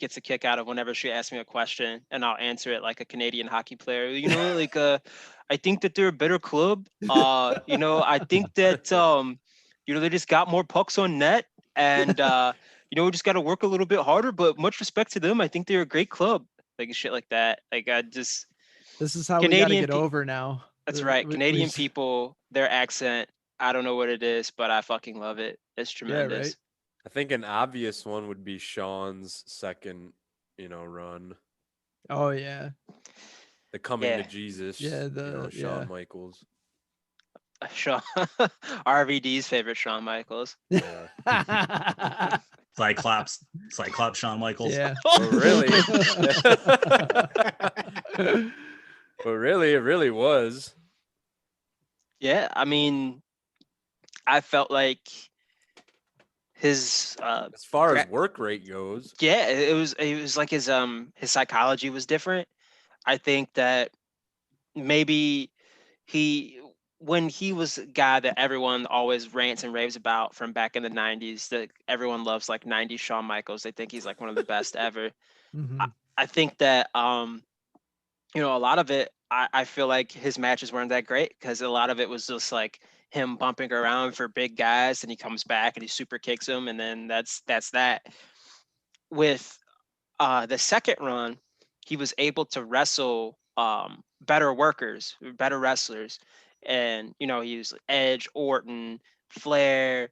gets a kick out of whenever she asks me a question and I'll answer it like a Canadian hockey player. You know, like I think that they're a better club. You know, I think that you know, they just got more pucks on net, and you know, we just got to work a little bit harder, but much respect to them. I think they're a great club. Like shit like that. Like I just this is how we got to get over now. That's right. Canadian people, their accent, I don't know what it is, but I fucking love it. It's tremendous. Yeah, right? I think an obvious one would be Shawn's second, you know, run. Oh yeah. The coming to Jesus. Yeah, Shawn Michaels. Shawn, RVD's favorite Shawn Michaels. Yeah. Cyclops Shawn Michaels. Yeah. Oh, really? But really, it really was. Yeah, I mean, I felt like his as far as work rate goes. Yeah, it was like his psychology was different. I think that maybe when he was a guy that everyone always rants and raves about from back in the 90s, that everyone loves, like 90s Shawn Michaels. They think he's like one of the best ever. Mm-hmm. I think that you know, a lot of it, I feel like his matches weren't that great because a lot of it was just like him bumping around for big guys, and he comes back and he super kicks him, and then that's that. With the second run, he was able to wrestle better workers, better wrestlers, and you know, he was Edge, Orton, Flair,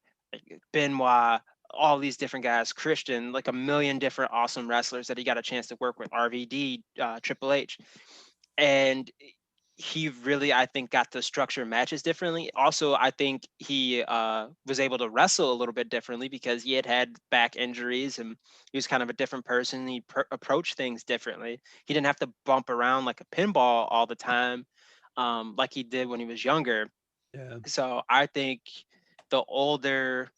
Benoit, all these different guys, Christian, like a million different awesome wrestlers that he got a chance to work with, RVD, Triple H. And he really, I think, got to structure matches differently. Also, I think he was able to wrestle a little bit differently because he had back injuries and he was kind of a different person. He approached things differently. He didn't have to bump around like a pinball all the time, like he did when he was younger. Yeah. So I think the older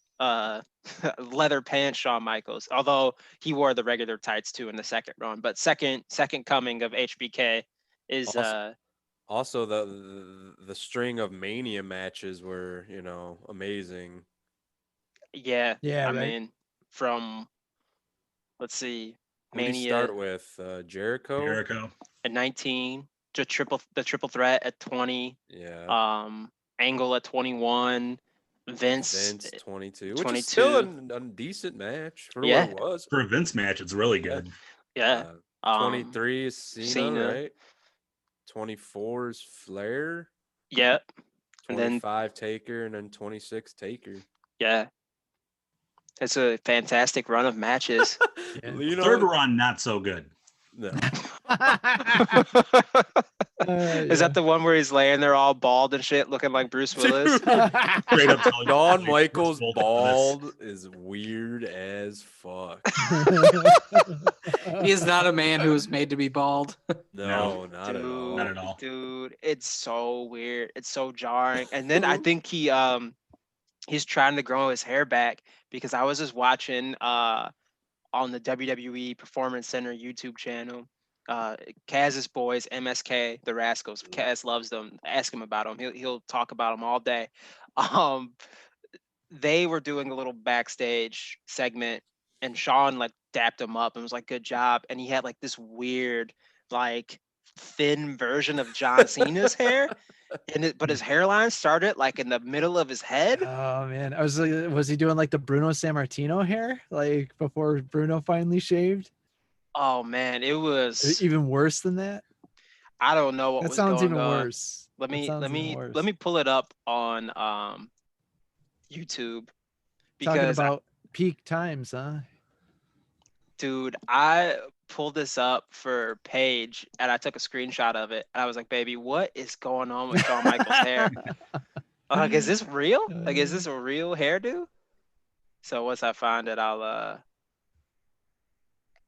leather pants Shawn Michaels, although he wore the regular tights too in the second run, but second coming of HBK is Also, the string of Mania matches were, amazing. yeah, Yeah, I right. mean, from let's see, Who did he Mania start with? Jericho? Jericho. at 19, the triple threat at 20, Yeah. Angle at 21, Vince Vince 22, which is still 22. a decent match for Yeah. what it was. For a Vince match, it's really Yeah. good. Yeah. 23 is Cena, right? 24 is Flair. Yeah. And then 25 Taker, and then 26 Taker. yeah. It's a fantastic run of matches. Yeah. Third run, not so good. No. Is that the one where he's laying there all bald and shit, looking like Bruce Willis? Straight up telling you, Shawn like, Michaels full bald is weird as fuck. He is not a man who was made to be bald. No, not at all. Not at all. Dude, it's so weird. It's so jarring. And then I think he's trying to grow his hair back because I was just watching on the WWE Performance Center YouTube channel. Kaz's boys, MSK, the Rascals. Kaz loves them. Ask him about them. He'll talk about them all day. They were doing a little backstage segment, and Shawn like dapped him up and was like, "Good job." And he had like this weird, like thin version of John Cena's hair, but his hairline started like in the middle of his head. Oh man, I was like, was he doing like the Bruno Sammartino hair, like before Bruno finally shaved? Oh man, it was. Even worse than that. I don't know what That was sounds going even on. worse. Let That me sounds even worse. pull it up on YouTube Talking because about peak times, huh? dude, I pulled this up for Paige and I took a screenshot of it and I was like, baby, what is going on with Shawn Michaels' hair? I'm like, is this real? Like, is this a real hairdo? So once I find it, I'll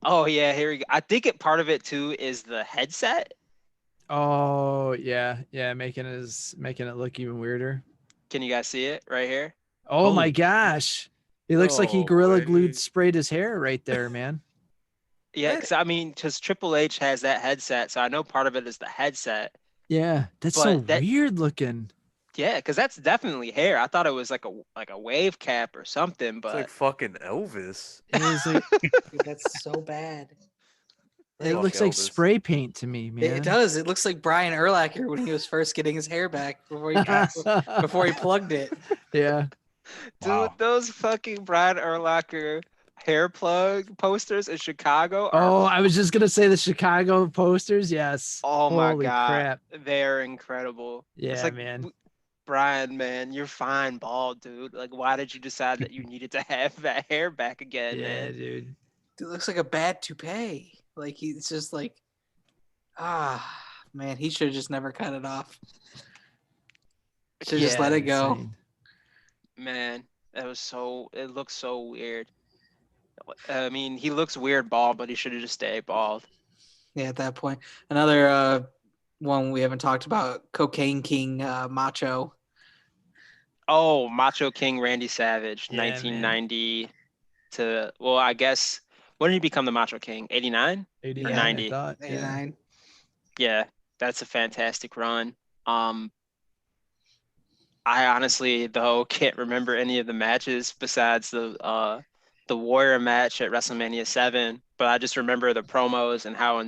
oh yeah, here we go. I think part of it too is the headset. Oh yeah, making it look even weirder. Can you guys see it right here? Oh my Holy- gosh, it looks like he No gorilla way. glued sprayed his hair right there, man. Yeah, because I mean, because Triple H has that headset, so I know part of it is the headset. Yeah, that's But so that- weird looking. Yeah, because that's definitely hair. I thought it was like a wave cap or something, It's but like fucking Elvis. It was like Dude, that's so bad. it Fuck looks like Elvis. spray paint to me, man. It does. It looks like Brian Urlacher when he was first getting his hair back before he plugged it. Yeah. dude, Wow. those fucking Brian Urlacher hair plug posters in Chicago are Oh, I was just gonna say the Chicago posters. Yes. oh my Holy god, crap. they're incredible. Yeah, It's like, man. Brian, man, you're fine bald, dude. Like, why did you decide that you needed to have that hair back again, Yeah, man? dude. It looks like a bad toupee. Like he's just like, man, he should have just never cut it off. Should just let it go. insane. Man, it looks so weird. I mean, he looks weird bald, but he should have just stayed bald. Yeah, at that point. Another one we haven't talked about, Cocaine King Macho. Oh, Macho King Randy Savage, Yeah, man. 1990 to, well, I guess, when did he become the Macho King? 89? 89, 90. I thought. Yeah. 89. Yeah, that's a fantastic run. I honestly, though, can't remember any of the matches besides the Warrior match at WrestleMania 7, but I just remember the promos and how